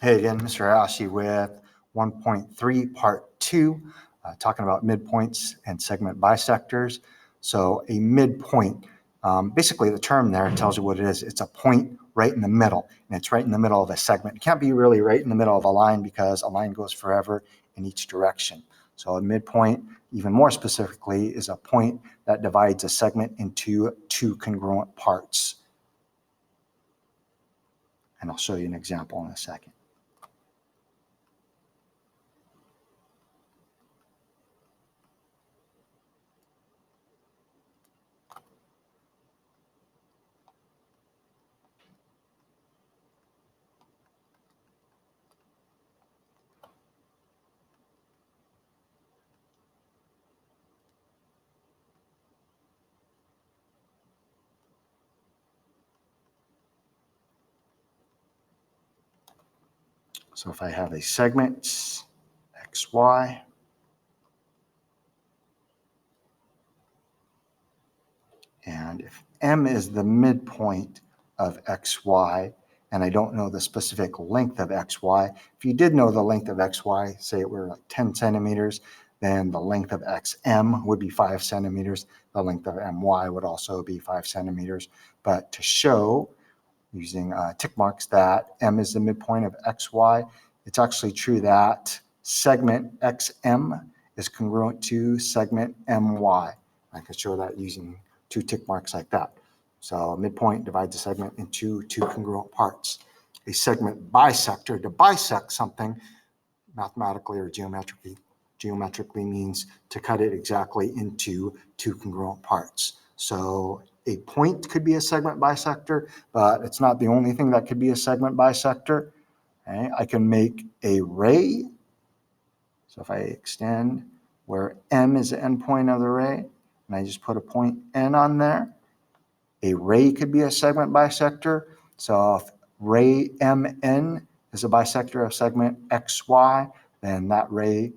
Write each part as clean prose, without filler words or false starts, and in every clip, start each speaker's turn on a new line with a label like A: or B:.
A: Hey again, Mr. Ashi with 1.3 part 2, talking about midpoints and segment bisectors. So a midpoint, basically the term there tells you what it is. It's a point right in the middle, and it's right in the middle of a segment. It can't be really right in the middle of a line because a line goes forever in each direction. So a midpoint, even more specifically, is a point that divides a segment into two congruent parts. And I'll show you an example in a second. So if I have a segment, XY, and if M is the midpoint of XY, and I don't know the specific length of XY, if you did know the length of XY, say it were like 10 centimeters, then the length of XM would be 5 centimeters. The length of MY would also be 5 centimeters. But to show, using tick marks, that M is the midpoint of XY, it's actually true that segment XM is congruent to segment MY. I could show that using 2 tick marks like that. So a midpoint divides a segment into 2 congruent parts. A segment bisector, to bisect something mathematically or geometrically means to cut it exactly into 2 congruent parts. So a point could be a segment bisector, but it's not the only thing that could be a segment bisector. Okay? I can make a ray. So if I extend where M is the endpoint of the ray, and I just put a point N on there, a ray could be a segment bisector. So if ray MN is a bisector of segment XY, then that ray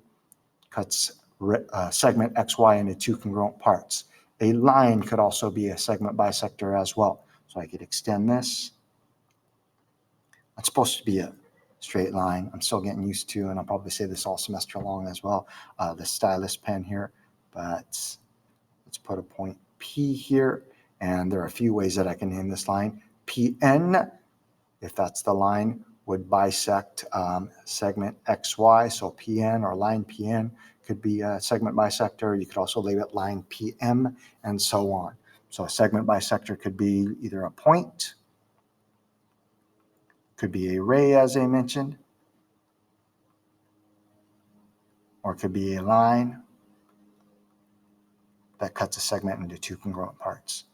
A: cuts segment XY into 2 congruent parts. A line could also be a segment bisector as well. So I could extend this. It's supposed to be a straight line. I'm still getting used to, and I'll probably say this all semester long as well, the stylus pen here. But let's put a point P here. And there are a few ways that I can name this line. PN, if that's the line, would bisect segment XY. So PN or line PN could be a segment bisector. You could also label it line PM and so on. So a segment bisector could be either a point, could be a ray, as I mentioned, or it could be a line that cuts a segment into 2 congruent parts.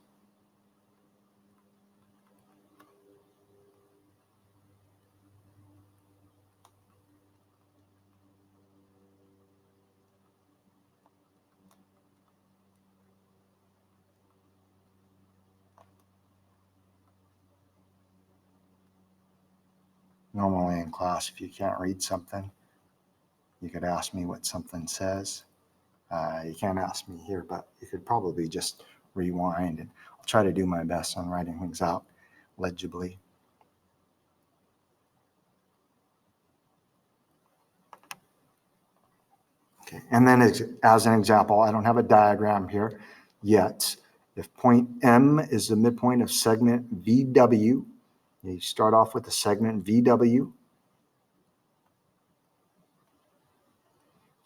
A: Normally in class, if you can't read something, you could ask me what something says. You can't ask me here, but you could probably just rewind, and I'll try to do my best on writing things out legibly. Okay, and then as an example, I don't have a diagram here yet. If point M is the midpoint of segment VW, you start off with the segment VW,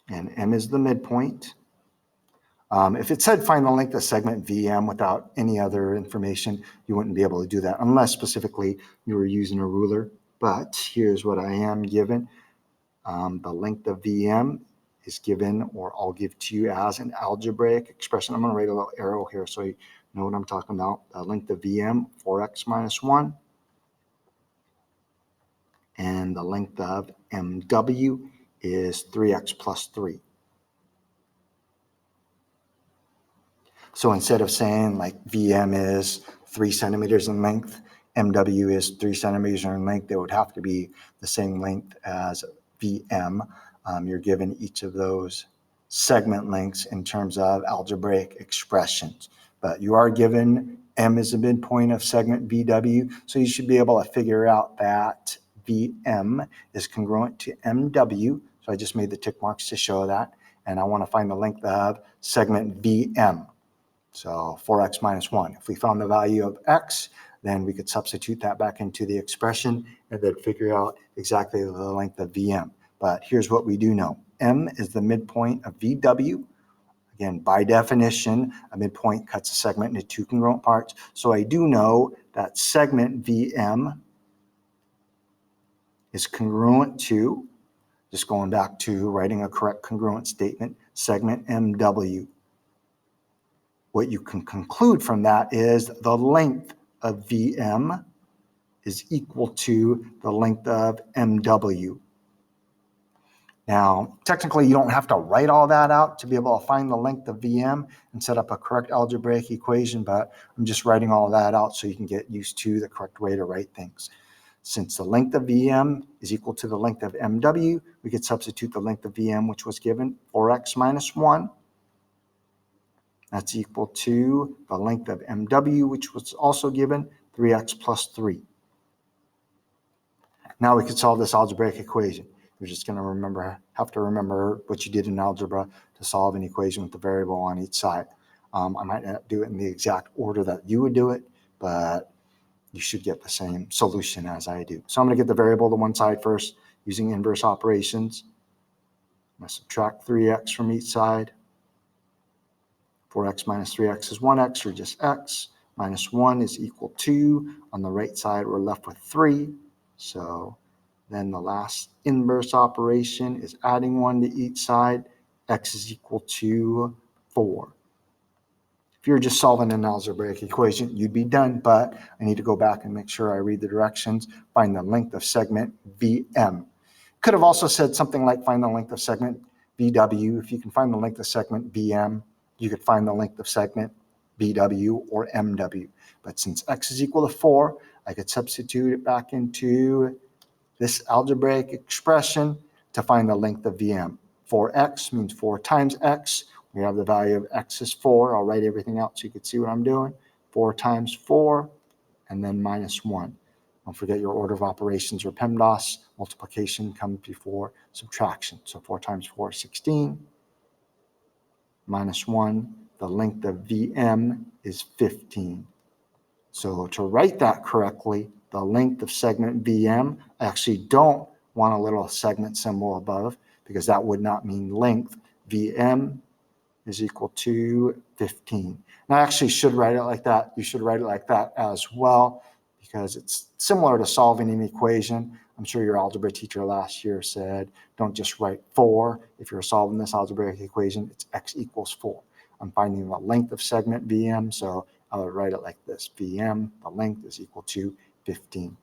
A: and M is the midpoint. If it said find the length of segment VM without any other information, you wouldn't be able to do that unless specifically you were using a ruler. But here's what I am given. The length of VM is given, or I'll give to you as an algebraic expression. I'm going to write a little arrow here so you know what I'm talking about. The length of VM, 4x minus 1. And the length of MW is 3x plus 3. So instead of saying like VM is 3 centimeters in length, MW is 3 centimeters in length, they would have to be the same length as VM. You're given each of those segment lengths in terms of algebraic expressions. But you are given M is the midpoint of segment VW, so you should be able to figure out that VM is congruent to MW. So I just made the tick marks to show that. And I want to find the length of segment VM. So 4x minus 1. If we found the value of x, then we could substitute that back into the expression and then figure out exactly the length of VM. But here's what we do know. M is the midpoint of VW. Again, by definition, a midpoint cuts a segment into two congruent parts. So I do know that segment VM is congruent to, just going back to writing a correct congruent statement, segment MW. What you can conclude from that is the length of VM is equal to the length of MW. Now, technically, you don't have to write all that out to be able to find the length of VM and set up a correct algebraic equation, but I'm just writing all that out so you can get used to the correct way to write things. Since the length of VM is equal to the length of MW, we could substitute the length of VM, which was given, 4x minus 1. That's equal to the length of MW, which was also given, 3x plus 3. Now we could solve this algebraic equation. You're just going to have to remember what you did in algebra to solve an equation with the variable on each side. I might not do it in the exact order that you would do it, but you should get the same solution as I do. So I'm going to get the variable to one side first using inverse operations. I'm going to subtract 3x from each side. 4x minus 3x is 1x, or just x. Minus 1 is equal to, on the right side, we're left with 3. So then the last inverse operation is adding 1 to each side. X is equal to 4. If you're just solving an algebraic equation, you'd be done, but I need to go back and make sure I read the directions, find the length of segment VM. Could have also said something like find the length of segment VW. If you can find the length of segment VM, you could find the length of segment BW or MW. But since x is equal to 4, I could substitute it back into this algebraic expression to find the length of VM. 4x means 4 times x. We have the value of x is 4. I'll write everything out so you can see what I'm doing. 4 times 4, and then minus 1. Don't forget your order of operations or PEMDAS. Multiplication comes before subtraction. So 4 times 4 is 16. Minus 1. The length of VM is 15. So to write that correctly, the length of segment VM, I actually don't want a little segment symbol above because that would not mean length. VM is equal to 15. And I actually should write it like that. You should write it like that as well because it's similar to solving an equation. I'm sure your algebra teacher last year said, don't just write 4. If you're solving this algebraic equation, it's x equals 4. I'm finding the length of segment VM, so I would write it like this. VM, the length is equal to 15.